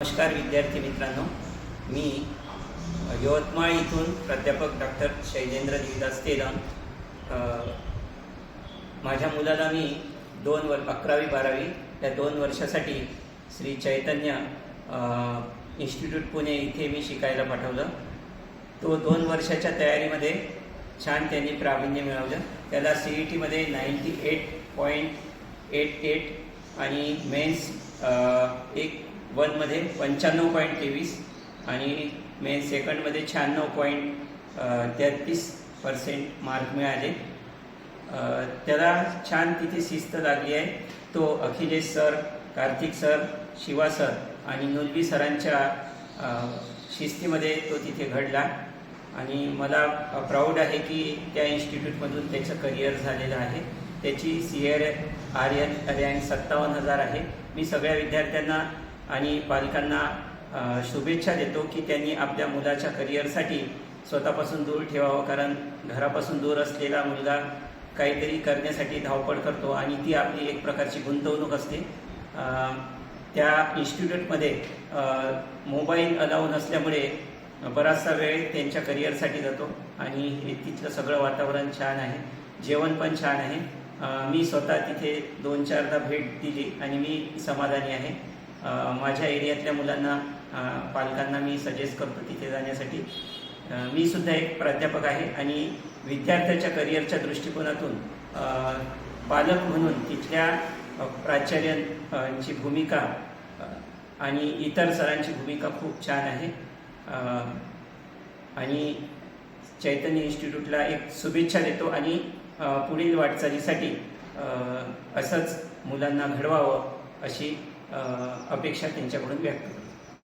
नमस्कार विद्यार्थी मित्रांनो, मी यवतमाळ इथून प्राध्यापक डॉक्टर शैलेंद्र देवीदास तेलंग माझ्या मुलाला मी 11वी-12वी या 2 वर्षासाठी श्री चैतन्य इन्स्टिट्यूट पुणे इथे मी शिकायला पाठवलं। तो 2 वर्षाच्या तयारीमध्ये छान त्यांनी प्रावीण्य मिळवलं। त्याला CET मध्ये 98.88 आणि मेन्स 1 मध्ये 95.23 आणि मेन्स सेकंडमध्ये 96.33% मार्क मिळाले। त्याला छान तिथे शिस्त लागली आहे। तो Akhilesh sir, Kartik sir, Shiva sir आणि नुलवी सरांच्या शिस्तीमध्ये तो तिथे घडला आणि मला प्राऊड आहे की त्या इन्स्टिट्यूटमधून त्याचं करिअर झालेलं आहे। त्याची CRN रँक 57,000 आहे। मी सगळ्या विद्यार्थ्यांना आणि पालकांना शुभेच्छा देतो की त्यांनी आपल्या मुलाच्या करिअरसाठी स्वतःपासून दूर ठेवावं, कारण घरापासून दूर असलेला मुलगा काहीतरी करण्यासाठी धावपळ करतो आणि ती आपली एक प्रकारची गुंतवणूक असते। त्या इन्स्टिट्यूटमध्ये मोबाईल अलाउ नसल्यामुळे बराचसा वेळ त्यांच्या करिअरसाठी जातो आणि तिथलं सगळं वातावरण छान आहे, जेवण पण छान आहे। मी स्वतः तिथे 2-4दा भेट दिली आणि मी समाधानी आहे। माझ्या एरियातल्या मुलांना, पालकांना मी सजेस्ट करतो तिथे जाण्यासाठी। मी सुद्धा एक प्राध्यापक आहे आणि विद्यार्थ्याच्या करिअरच्या दृष्टिकोनातून पालक म्हणून तिथल्या प्राचार्यांची भूमिका आणि इतर सरांची भूमिका खूप छान आहे आणि चैतन्य इन्स्टिट्यूटला एक शुभेच्छा देतो आणि पुढील वाटचालीसाठी असंच मुलांना घडवावं अशी अपेक्षा त्यांच्याकडून व्यक्त करतो।